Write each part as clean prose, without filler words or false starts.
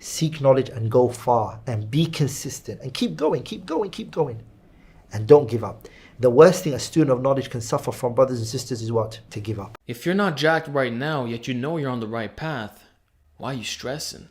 Seek knowledge and go far and be consistent and keep going, keep going, keep going. And don't give up. The worst thing a student of knowledge can suffer from, brothers and sisters, is what? To give up. If you're not jacked right now, yet you know you're on the right path, why are you stressing?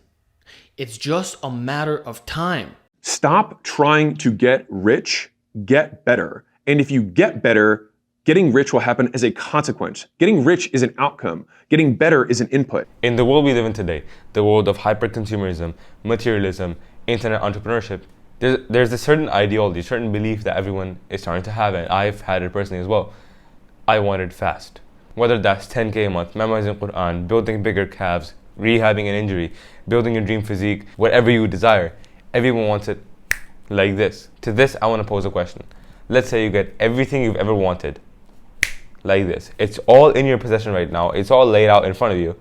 It's just a matter of time. Stop trying to get rich, get better. And if you get better, getting rich will happen as a consequence. Getting rich is an outcome. Getting better is an input. In the world we live in today, the world of hyper-consumerism, materialism, internet entrepreneurship, there's a certain ideology, certain belief that everyone is starting to have, and I've had it personally as well. I want it fast. Whether that's 10K a month, memorizing Quran, building bigger calves, rehabbing an injury, building your dream physique, whatever you desire, everyone wants it like this. To this, I want to pose a question. Let's say you get everything you've ever wanted like this. It's all in your possession right now. It's all laid out in front of you,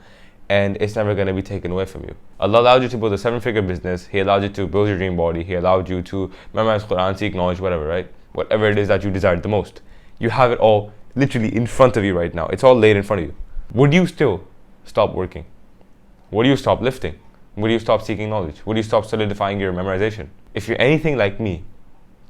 and it's never going to be taken away from you. Allah allowed you to build a 7-figure business. He allowed you to build your dream body. He allowed you to memorize Quran, seek knowledge, whatever, right? Whatever it is that you desired the most. You have it all literally in front of you right now. It's all laid in front of you. Would you still stop working? Would you stop lifting? Would you stop seeking knowledge? Would you stop solidifying your memorization? If you're anything like me,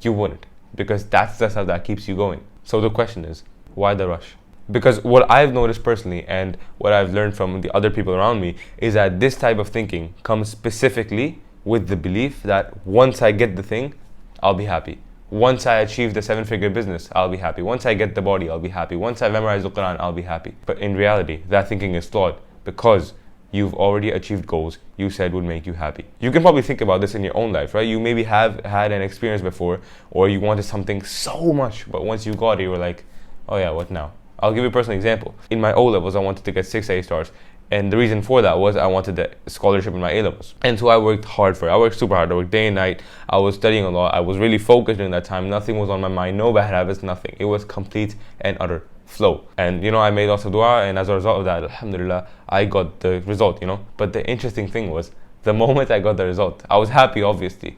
you wouldn't, because that's the stuff that keeps you going. So the question is, why the rush? Because what I've noticed personally and what I've learned from the other people around me is that this type of thinking comes specifically with the belief that once I get the thing, I'll be happy. Once I achieve the 7-figure business, I'll be happy. Once I get the body, I'll be happy. Once I memorize the Quran, I'll be happy. But in reality, that thinking is flawed, because you've already achieved goals you said would make you happy. You can probably think about this in your own life, right? You maybe have had an experience before, or you wanted something so much, but once you got it, you were like, oh yeah, what now? I'll give you a personal example. In my O-levels, I wanted to get 6 A stars. And the reason for that was I wanted the scholarship in my A-levels. And so I worked hard for it. I worked super hard. I worked day and night. I was studying a lot. I was really focused during that time. Nothing was on my mind. No bad habits, nothing. It was complete and utter flow. And I made lots of dua, and as a result of that, alhamdulillah, I got the result, But the interesting thing was, the moment I got the result, I was happy, obviously.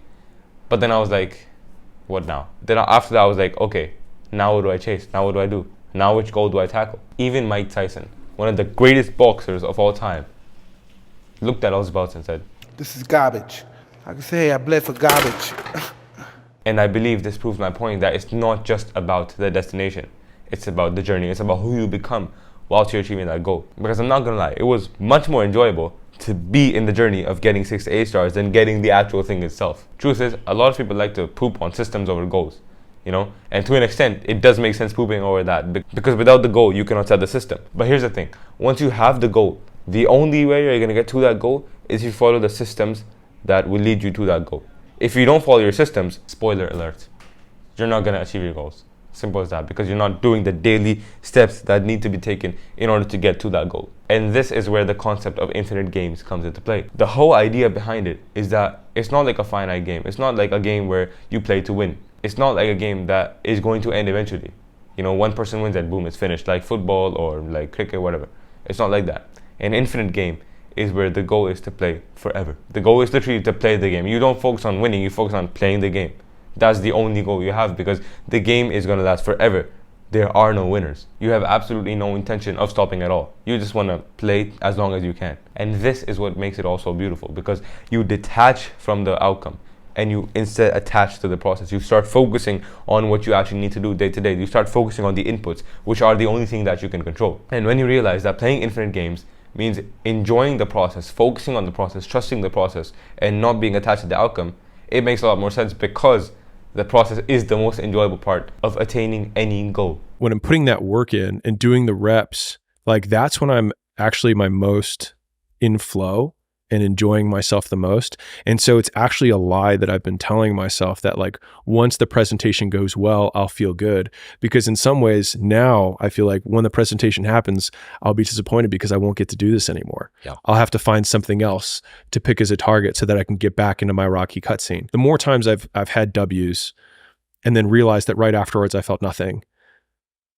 But then I was like, what now? Then after that, I was like, okay, now what do I chase? Now what do I do? Now which goal do I tackle? Even Mike Tyson, one of the greatest boxers of all time, looked at those belts and said, this is garbage. I can say I bled for garbage. And I believe this proves my point that it's not just about the destination. It's about the journey. It's about who you become whilst you're achieving that goal. Because I'm not going to lie, it was much more enjoyable to be in the journey of getting 6 to 8 stars than getting the actual thing itself. Truth is, a lot of people like to poop on systems over goals. And to an extent, it does make sense pooping over that, because without the goal, you cannot set the system. But here's the thing, once you have the goal, the only way you're going to get to that goal is if you follow the systems that will lead you to that goal. If you don't follow your systems, spoiler alert, you're not going to achieve your goals. Simple as that, because you're not doing the daily steps that need to be taken in order to get to that goal. And this is where the concept of infinite games comes into play. The whole idea behind it is that it's not like a finite game. It's not like a game where you play to win. It's not like a game that is going to end eventually. One person wins and boom, it's finished, like football or like cricket, whatever. It's not like that. An infinite game is where the goal is to play forever. The goal is literally to play the game. You don't focus on winning, you focus on playing the game. That's the only goal you have, because the game is going to last forever. There are no winners. You have absolutely no intention of stopping at all. You just want to play as long as you can. And this is what makes it all so beautiful, because you detach from the outcome and you instead attach to the process. You start focusing on what you actually need to do day to day. You start focusing on the inputs, which are the only thing that you can control. And when you realize that playing infinite games means enjoying the process, focusing on the process, trusting the process, and not being attached to the outcome, it makes a lot more sense, because the process is the most enjoyable part of attaining any goal. When I'm putting that work in and doing the reps, that's when I'm actually my most in flow and enjoying myself the most. And so it's actually a lie that I've been telling myself that once the presentation goes well, I'll feel good. Because in some ways now I feel like when the presentation happens, I'll be disappointed because I won't get to do this anymore. Yeah. I'll have to find something else to pick as a target so that I can get back into my Rocky cutscene. The more times I've had W's and then realized that right afterwards I felt nothing,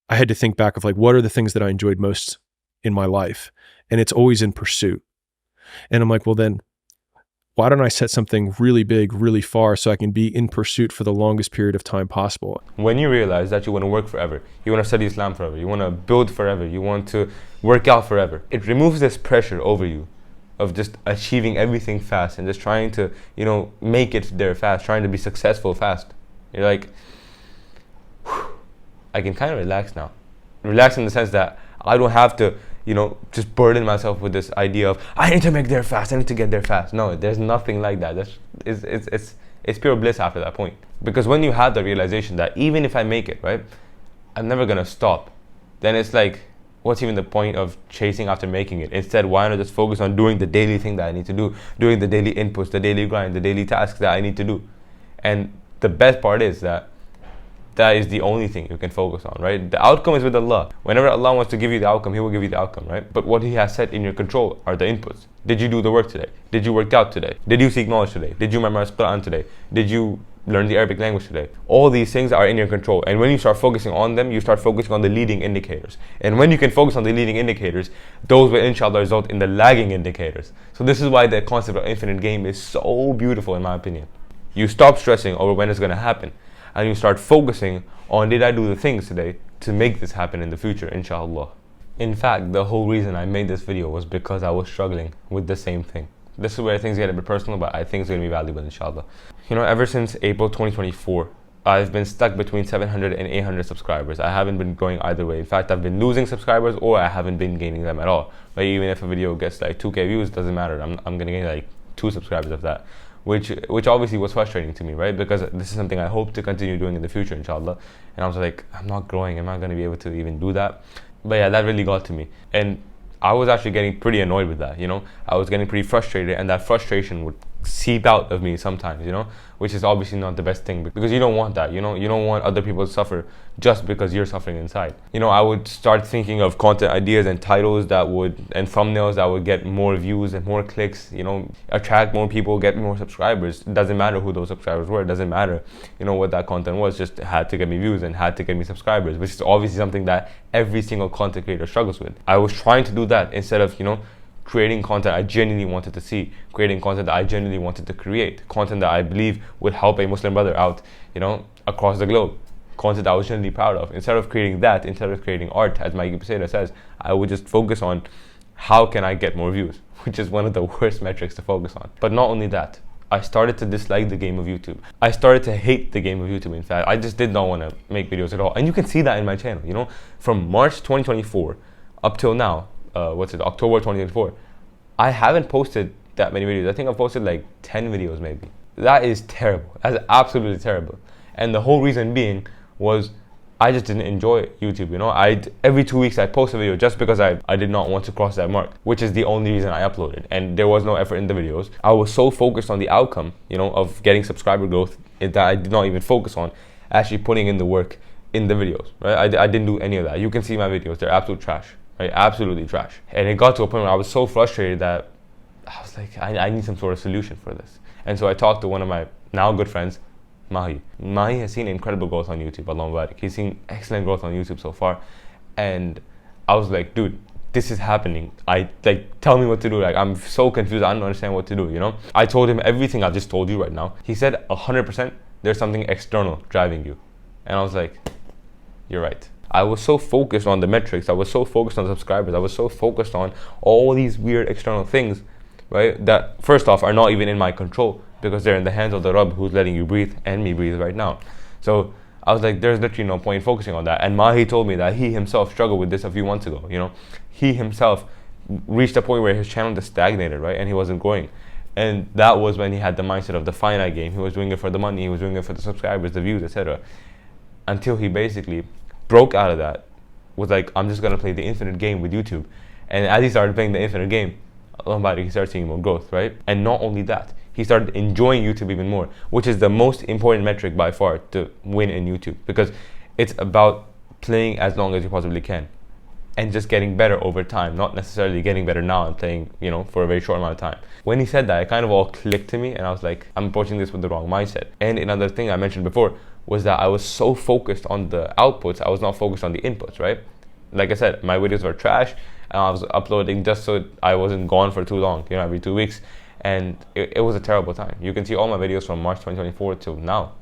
I had to think back of what are the things that I enjoyed most in my life? And it's always in pursuit. And I'm like, well then, why don't I set something really big, really far, so I can be in pursuit for the longest period of time possible? When you realize that you want to work forever, you want to study Islam forever, you want to build forever, you want to work out forever, it removes this pressure over you of just achieving everything fast and just trying to, make it there fast, trying to be successful fast. You're like, I can kind of relax now. Relax in the sense that I don't have to, just burden myself with this idea of I need to make there fast, I need to get there fast. No, there's nothing like that. It's pure bliss after that point. Because when you have the realization that even if I make it, right, I'm never gonna stop, then it's like, what's even the point of chasing after making it? Instead, why not just focus on doing the daily thing that I need to do, doing the daily inputs, the daily grind, the daily tasks that I need to do. And the best part is that is the only thing you can focus on, right? The outcome is with Allah. Whenever Allah wants to give you the outcome, He will give you the outcome, right? But what He has set in your control are the inputs. Did you do the work today? Did you work out today? Did you seek knowledge today? Did you memorize Quran today? Did you learn the Arabic language today? All these things are in your control. And when you start focusing on them, you start focusing on the leading indicators. And when you can focus on the leading indicators, those will inshallah result in the lagging indicators. So this is why the concept of infinite game is so beautiful in my opinion. You stop stressing over when it's going to happen. And you start focusing on, did I do the things today to make this happen in the future, inshallah. In fact, the whole reason I made this video was because I was struggling with the same thing. This is where things get a bit personal, but I think it's going to be valuable, inshallah. Ever since April 2024, I've been stuck between 700 and 800 subscribers. I haven't been going either way. In fact, I've been losing subscribers or I haven't been gaining them at all. Like even if a video gets like 2K views, doesn't matter. I'm going to gain like 2 subscribers of that. Which obviously was frustrating to me, right? Because this is something I hope to continue doing in the future, inshallah. And I was like, I'm not growing. Am I going to be able to even do that? But yeah, that really got to me. And I was actually getting pretty annoyed with that, I was getting pretty frustrated, and that frustration would seep out of me sometimes, which is obviously not the best thing, because you don't want that, you don't want other people to suffer just because you're suffering inside. I would start thinking of content ideas and titles and thumbnails that would get more views and more clicks, attract more people, get more subscribers. It doesn't matter who those subscribers were, it doesn't matter, what that content was, just had to get me views and had to get me subscribers, which is obviously something that every single content creator struggles with. I was trying to do that instead of, creating content I genuinely wanted to see, creating content that I genuinely wanted to create, content that I believe would help a Muslim brother out, across the globe, content that I was genuinely proud of. Instead of creating that, instead of creating art, as my Peseda says, I would just focus on how can I get more views, which is one of the worst metrics to focus on. But not only that, I started to dislike the game of YouTube. I started to hate the game of YouTube, in fact. I just did not want to make videos at all. And you can see that in my channel, from March 2024 up till now, October 2024, I haven't posted that many videos. I think I've posted like 10 videos maybe. That is terrible. That's absolutely terrible. And the whole reason being was I just didn't enjoy YouTube, every 2 weeks I'd post a video just because I did not want to cross that mark, which is the only reason I uploaded. And there was no effort in the videos. I was so focused on the outcome, of getting subscriber growth that I did not even focus on actually putting in the work in the videos, right? I didn't do any of that. You can see my videos, they're absolute trash. Right, absolutely trash. And it got to a point where I was so frustrated that I was like, I need some sort of solution for this. And so I talked to one of my now good friends, Mahi. Mahi has seen incredible growth on YouTube, Allahumma barik. He's seen excellent growth on YouTube so far. And I was like, dude, this is happening. Tell me what to do. I'm so confused. I don't understand what to do, I told him everything I've just told you right now. He said 100% there's something external driving you. And I was like, you're right. I was so focused on the metrics, I was so focused on subscribers, I was so focused on all these weird external things, right, that first off are not even in my control because they're in the hands of the Rabb who's letting you breathe and me breathe right now. So I was like, there's literally no point focusing on that. And Mahi told me that he himself struggled with this a few months ago, He himself reached a point where his channel just stagnated, right, and he wasn't growing. And that was when he had the mindset of the finite game. He was doing it for the money, he was doing it for the subscribers, the views, etc. Until he basically broke out of that, was like, I'm just gonna play the infinite game with YouTube. And as he started playing the infinite game, he started seeing more growth, right? And not only that, he started enjoying YouTube even more, which is the most important metric by far to win in YouTube, because it's about playing as long as you possibly can and just getting better over time, not necessarily getting better now and playing, for a very short amount of time. When he said that, it kind of all clicked to me, and I was like, I'm approaching this with the wrong mindset. And another thing I mentioned before was that I was so focused on the outputs, I was not focused on the inputs, right? Like I said, my videos were trash, and I was uploading just so I wasn't gone for too long, every 2 weeks. And it was a terrible time. You can see all my videos from March 2024 till now.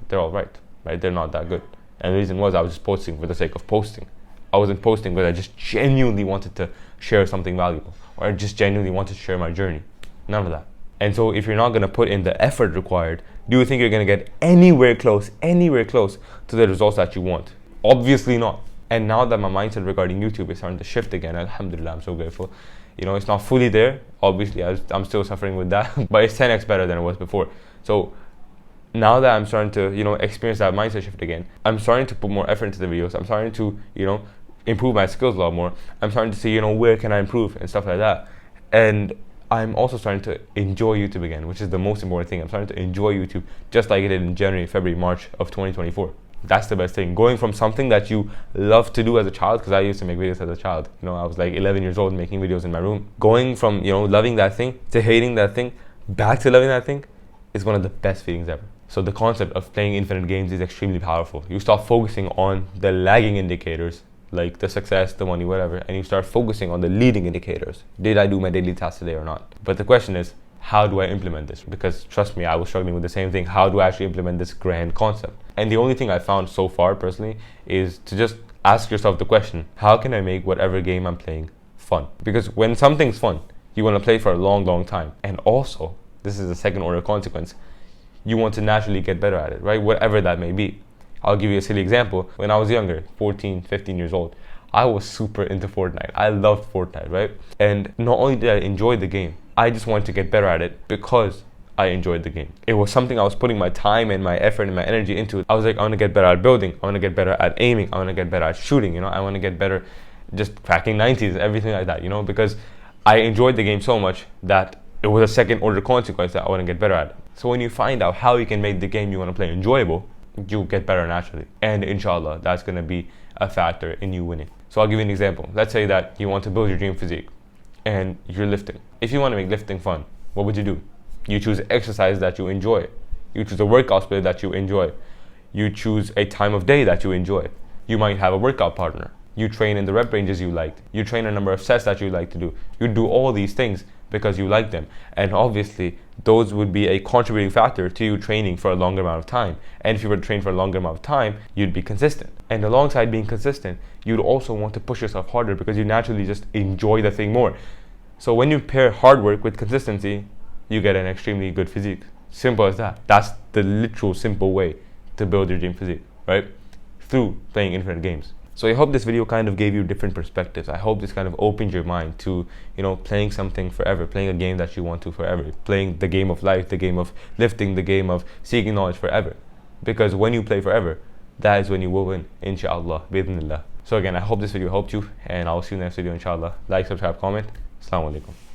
They're all right? They're not that good. And the reason was I was just posting for the sake of posting. I wasn't posting because I just genuinely wanted to share something valuable. or I just genuinely want to share my journey. None of that. And so if you're not going to put in the effort required, do you think you're going to get anywhere close to the results that you want? Obviously not. And now that my mindset regarding YouTube is starting to shift again, alhamdulillah, I'm so grateful. You know, it's not fully there. Obviously, I'm still suffering with that, but it's 10x better than it was before. So now that I'm starting to, you know, experience that mindset shift again, I'm starting to put more effort into the videos. I'm starting to, you know, improve my skills a lot more. I'm starting to see, you know, where can I improve and stuff like that. And I'm also starting to enjoy YouTube again, which is the most important thing. I'm starting to enjoy YouTube just like I did in January, February, March of 2024. That's the best thing. Going from something that you love to do as a child, because I used to make videos as a child. You know, I was like 11 years old making videos in my room. Going from, you know, loving that thing to hating that thing, back to loving that thing, is one of the best feelings ever. So the concept of playing infinite games is extremely powerful. You start focusing on the lagging indicators, like the success, the money, whatever, and you start focusing on the leading indicators. Did I do my daily tasks today or not? But the question is, how do I implement this? Because trust me, I was struggling with the same thing. How do I actually implement this grand concept? And the only thing I found so far personally is to just ask yourself the question, how can I make whatever game I'm playing fun? Because when something's fun, you want to play for a long, long time. And also, this is a second order consequence, you want to naturally get better at it, right? Whatever that may be. I'll give you a silly example. When I was younger, 14, 15 years old, I was super into Fortnite. I loved Fortnite, right? And not only did I enjoy the game, I just wanted to get better at it because I enjoyed the game. It was something I was putting my time and my effort and my energy into. I was like, I want to get better at building. I want to get better at aiming. I want to get better at shooting, you know? I want to get better just cracking 90s, everything like that, you know? Because I enjoyed the game so much that it was a second order consequence that I want to get better at. So when you find out how you can make the game you want to play enjoyable, you get better naturally. And inshallah, that's going to be a factor in you winning. So I'll give you an example. Let's say that you want to build your dream physique and you're lifting. If you want to make lifting fun, what would you do? You choose exercise that you enjoy. You choose a workout split that you enjoy. You choose a time of day that you enjoy. You might have a workout partner. You train in the rep ranges you liked. You train a number of sets that you like to do. You do all these things because you like them. And obviously, those would be a contributing factor to you training for a longer amount of time. And if you were to train for a longer amount of time, you'd be consistent. And alongside being consistent, you'd also want to push yourself harder because you naturally just enjoy the thing more. So when you pair hard work with consistency, you get an extremely good physique. Simple as that. That's the literal simple way to build your dream physique, right? Through playing infinite games. So I hope this video kind of gave you different perspectives. I hope this kind of opened your mind to, you know, playing something forever, playing a game that you want to forever, playing the game of life, the game of lifting, the game of seeking knowledge forever. Because when you play forever, that is when you will win, Insha'Allah, bi'idhnillah. So again, I hope this video helped you, and I'll see you in the next video, Inshallah. Like, subscribe, comment. Assalamu alaikum.